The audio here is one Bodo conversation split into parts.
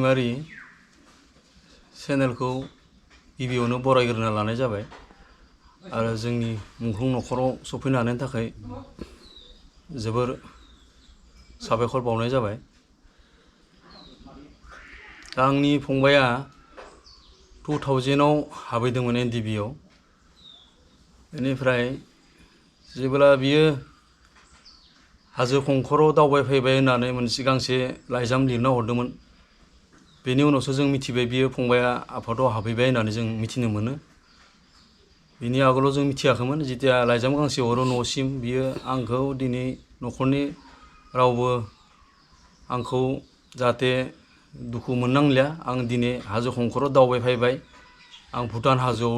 हारिमायारि चेनेलखौ गिबियावनो बरायग्रोना लानाय जाबाय आरो जोंनि मुंख्लं नखराव सफैनो हानायनि थाखाय जोबोर साबायखर बावनाय जाबाय। दा आंनि फंबाया 2000 आव हाबैदोंमोन NDB आव। बेनिफ्राय जेब्ला बियो हाजो खंखराव दावबायफैबाय होननानै मोनसे गांसे लाइजाम लिरना हरदोंमोन। बेनि उनावसो जों मिथिबाय बियो फंबाया आफादाव हाबहैबाय होननानै जों मिथिनो मोनो। बिनि आगोलाव जों मिथियाखैमोन। जेतिया लाइजाम गांसे हरो न'सिम, बियो आंखौ दिनै न'खरनि रावबो आंखौ जाहाथे दुखु मोननांलिया, आं दिनै हाजो खंखराव दावबायफैबाय, आं भुटान हाजोआव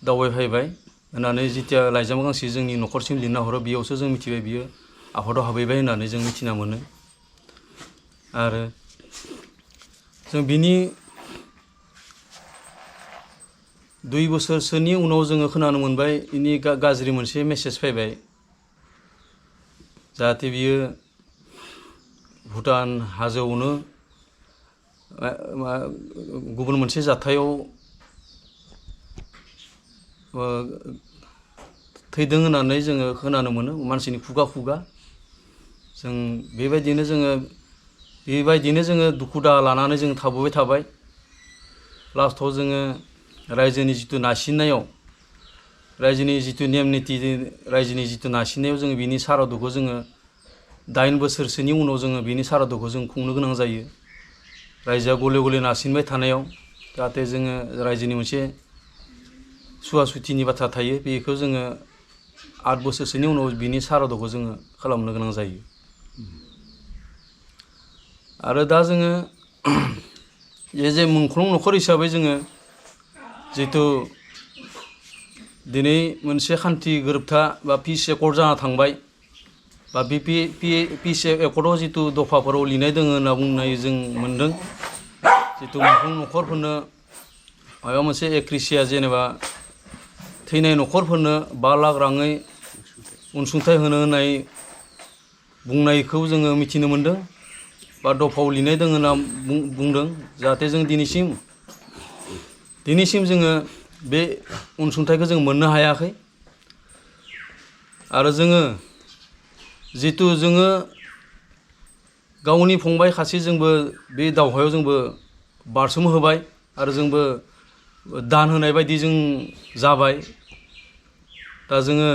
दावबायफैबाय होननानै जेतिया लाइजाम गांसे जोंनि न'खरसिम लिरना हरो, बेयावसो जों मिथिबाय बियो आफादाव हाबहैबाय होननानै जों मिथिना मोनो। आरो जों बिनि 2 बोसोरसोनि उनाव जोङो खोनानो मोनबाय बिनि गाज्रि मोनसे मेसेज फैबाय, जाहाथे बियो भुटान हाजोआवनो गुबुन मोनसे जाथायाव थैदों होननानै जोङो खोनानो मोनो मानसिनि खुगा खुगा। जों बेबायदिनो जोङो दुखु दाहा लानानै जों थाबोबाय थाबाय। लास्टआव जोङो रायजोनि जितु नारसिननायाव, रायजोनि जितु नेम निति, रायजोनि जितु नारसिननायाव जोङो बिनि सारादुखौ जोङो 8 बोसोरसोनि उनाव जोङो बिनि सारादुखौ जों खुंनो गोनां जायो। रायजोआ गले गले नारसिनबाय थानायाव जाहाथे जोङो रायजोनि मोनसे सुवा सुथिनि बाथ्रा थायो, बेखौ जोङो 8 बोसोरसोनि उनाव बिनि सारादुखौ जोङो खालामनो गोनां जायो। आरो दा जोङो जे मुंख्लं नखर हिसाबै जोङो जितु दिनै मोनसे खान्थि गोरोबथा बा पिस एकर्ड जाना थांबाय, बा बे पिस एकर्डआव जितु दफाफोराव लिरनाय दङ होनना बुंनाय जों मोनदों। जितु मुंख्लं नखरफोरनो माबा मोनसे एक्रिसिया, जेनेबा थैनाय नखरफोरनो 5 लाख राङै अनसुंथाइ होनो होननाय बुंनायखौ जोङो मिथिनो मोनदों, बा दफायाव लिरनाय दङ होनना बुंदों। जाहाथे जों दिनैसिम जोङो बे अनसुंथाइखौ जों मोननो हायाखै। आरो जोङो जितु जोङो गावनि फंबाय खासे जोंबो बे दावहायाव जोंबो बारसोमहोबाय आरो जोंबो दान होनाय बायदि जों जाबाय। दा जोङो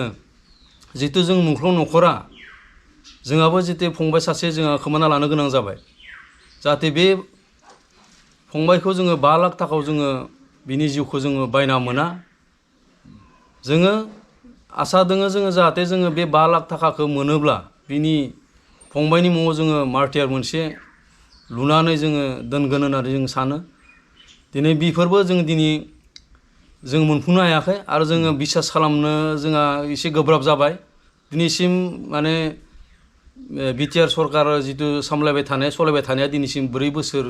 जितु जों मुंख्लं नखरा जोंहाबो जितु फंबाय सासे जोंहा खोमाना लानो गोनां जाबाय। जाहाथे बे फंबायखौ जोङो 5 लाख थाखायाव जोङो बिनि जिउखौ जोङो बायना मोना। जोङो आसा दोङो जोङो जाहाथे जोङो बे 5 लाख थाखाखौ मोनोब्ला बिनि फंबायनि मुङाव जोङो मार्टियार मोनसे लुनानै जोङो दोनगोन होननानै जों सानो। दिनै बेफोरबो जों मोनफुंनो हायाखै आरो जोङो बिसास खालामनो जोंहा एसे गोब्राब जाबाय। दिनैसिम माने बिटिआर सरकार जितु सलायबाय थानाया दिनैसिम 4 बोसोर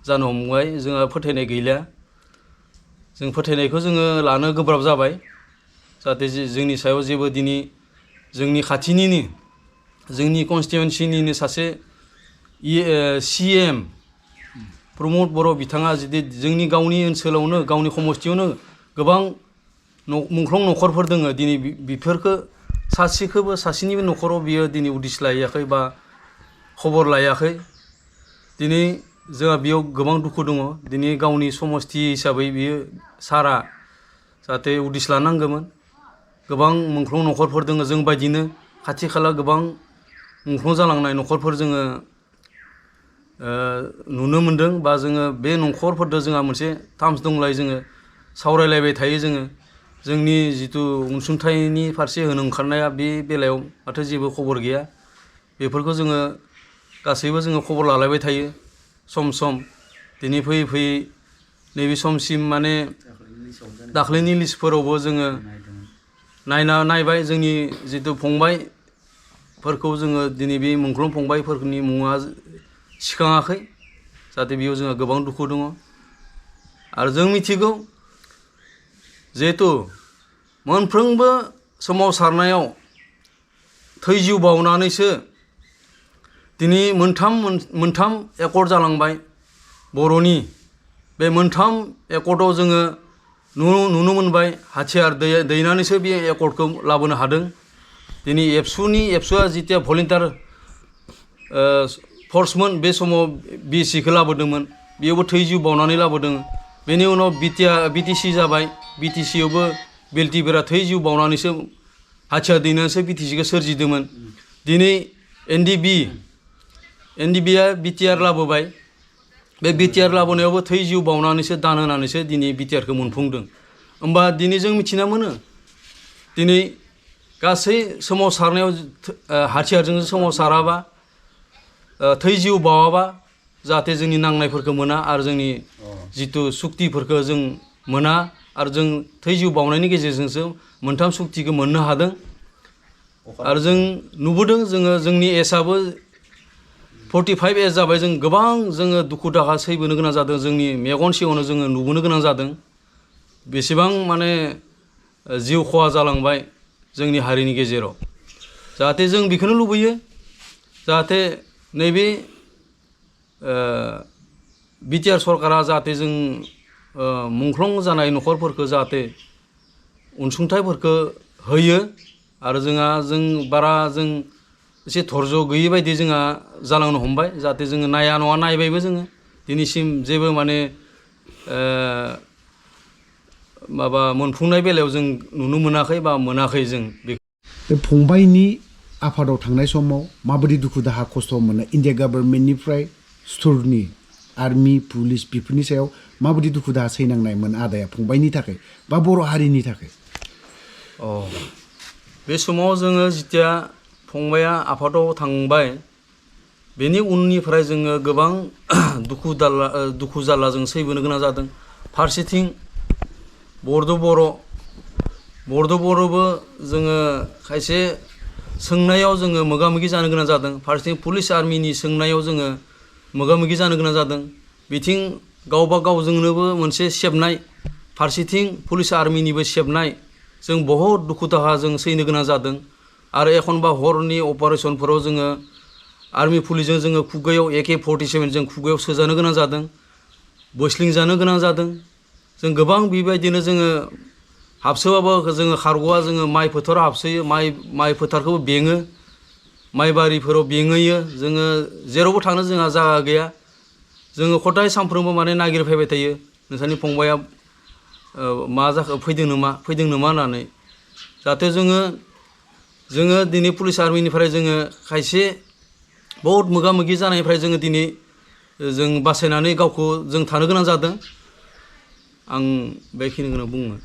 जानो हमबाय। जोंहा फोथायनाय गैला। जों फोथायनायखौ जोङो लानो गोब्राब जाबाय। जाहाथे जोंनि सायाव जेबो दिनै जोंनि खाथिनिनो, जोंनि कनस्टिटुवेन्सिनिनो सासे CM प्रमद बर' बिथाङा जुदि जोंनि गावनि ओनसोलावनो, गावनि समस्थियावनो गोबां मुंख्लं नखरफोर दङ, दिनै बेफोरखौ सासेनिबो नखराव बियो दिनै उदिस लायाखै बा खबर लायाखै। दिनै जोंहा बेयाव गोबां दुखु दङ। दिनै गावनि समस्ति हिसाबै बियो सारआ जाहाथे उदिस लानांगौमोन। गोबां मुंख्लं नखरफोर दङ जों बायदिनो, खाथि खाला गोबां मुंख्लं जालांनाय नखरफोर जोङो नुनो मोनदों, बा जोङो बे नखरफोरजों जोंहा मोनसे टार्म्स दंलाय, जोङो सावरायलायबाय थायो। जोंनि जितु अनसुंथाइनि फारसे होनो ओंखारनाया बे बेलायाव माथो जेबो खबर गैया। बेफोरखौ जोङो गासैबो जोङो खबर लालायबाय थायो सम सम। दिनै फैयै नैबे समसिम माने दाख्लैनि लिस्टफोरावबो जोङो नायबाय, जोंनि जितु फंबायफोरखौ जोङो दिनै बे मुंख्लं फंबायफोरनि मुङा सिखाङाखै। जाहाथे बेयाव जोंहा गोबां दुखु दङ। आरो जों मिथिगौ जिहेतु मोनफ्रोमबो सोमावसारनायाव थै जिउ बावनानैसो दिनै मोनथाम एकर्ड जालांबाय। बर'नि बे मोनथाम एकर्डआव जोङो नुनो मोनबाय हाथियार दैनानैसो बे एकर्डखौ लाबोनो हादों दिनै एबसुआ जितिया भलेन्टियार फर्समोन बे समाव BSCखौ लाबोदोंमोन बेयावबो थै जिउ बावनानै लाबोदों बेनि उनाव BTC जाबाय BTCयावबो बेल्टिफोरा थै जिउ बावनानैसो हाथियार दैनानैसो BTCखौ सोरजिदोंमोन दिनै NDBया BTR लाबोबाय बे BTR लाबोनायावबो थै जिउ बावनानैसो दान होनानैसो दिनै BTRखौ मोनफुंदों होमबा दिनै जों मिथिना मोनो दिनै गासै सोमावसारनायाव हाथियारजों सोमावसाराबा थै जिउ बावाबा जाहाथे जोंनि नांनायफोरखौ मोना आरो जोंनि जितु सुक्तिफोरखौ जों मोना आरो जों थै जिउ बावनायनि गेजेरजोंसो मोनथाम सुक्तिखौ मोननो हादों आरो जों नुबोदों जोंनि एजआबो 45 एज जाबाय जों गोबां जोङो दुखु दाहा सैबोनो गोनां जादों जोंनि मेगन सिगाङावनो जोङो नुबोनो गोनां जादों बेसेबां माने जिउ खहा जालांबाय जोंनि हारिनि गेजेराव जाहाथे जों बेखौनो लुबैयो जाहाथे नैबे BTR सरकारा जाहाथे जों मुंख्लं जानाय नखरफोरखौ जाहाथे अनसुंथाइफोरखौ होयो आरो जों एसे धर्ज गैयै बायदि जोंहा जालांनो हमबाय जाहाथे जोङो नाया नङा नायबायबो जोङो दिनैसिम जेबो माने माबा मोनफुंनाय बेलायाव जों नुनो मोनाखै बा मोनाखै जों बे फंबाइनि आफादाव थांनाय समाव माबायदि दुखु दाहा खस्थ' मोनो इन्डिया गभर्नमेन्टनिफ्राय स्टरनि आर्मि पुलिस बेफोरनि सायाव माबायदि दुखु दाहा सैनांनायमोन आदाया फंबाइनि थाखाय बा बर' हारिनि थाखाय बे समाव जोङो जितिया फंबाइया आफादाव थांबाय बेनि उननिफ्राय जोङो गोबां दुखु जारला जों सैबोनो गोनां जादों फारसेथिं बर'बो जोङो खायसे सोंनायाव जोङो मोगा मोगि जानो गोनां जादों फारसेथिं पुलिस आर्मिनि सोंनायाव जोङो मोगा मोगि जानो गोनां जादों बिथिं गावबा गावजोंनोबो मोनसे सेबनाय फारसेथिं पुलिस आर्मिनिबो सेबनाय जों बहुत दुखु दाहा जों सैनो गोनां जादों आरो एखनबा हरनि अपारेशनफोराव जोङो आर्मि पुलिसजों जोङो खुगायाव AK-47 जों खुगायाव सोजानो गोनां जादों बोस्लिं जानो गोनां जादों जों गोबां बेबायदिनो जोङो हाबसोबाबो जोङो खारग'आ जोङो माइ फोथाराव हाबसोयो माइ फोथारखौबो बेङो माइ बारिफोराव बेङैयो जोङो जेरावबो थांनो जोंहा जायगा गैया जोङो खदाय सानफ्रोमबो माने नागिरफैबाय थायो नोंसानि फंबाइया मा जाखो फैदों नामा होननानै जाहाथे जोङो दिनै पुलिस आर्मिनिफ्राय जोङो खायसे बहुत मोगा मोगि जानायनिफ्राय जोङो दिनै जों बासायनानै गावखौ जों थानो गोनां जादों आं बेखिनिखौनो बुङो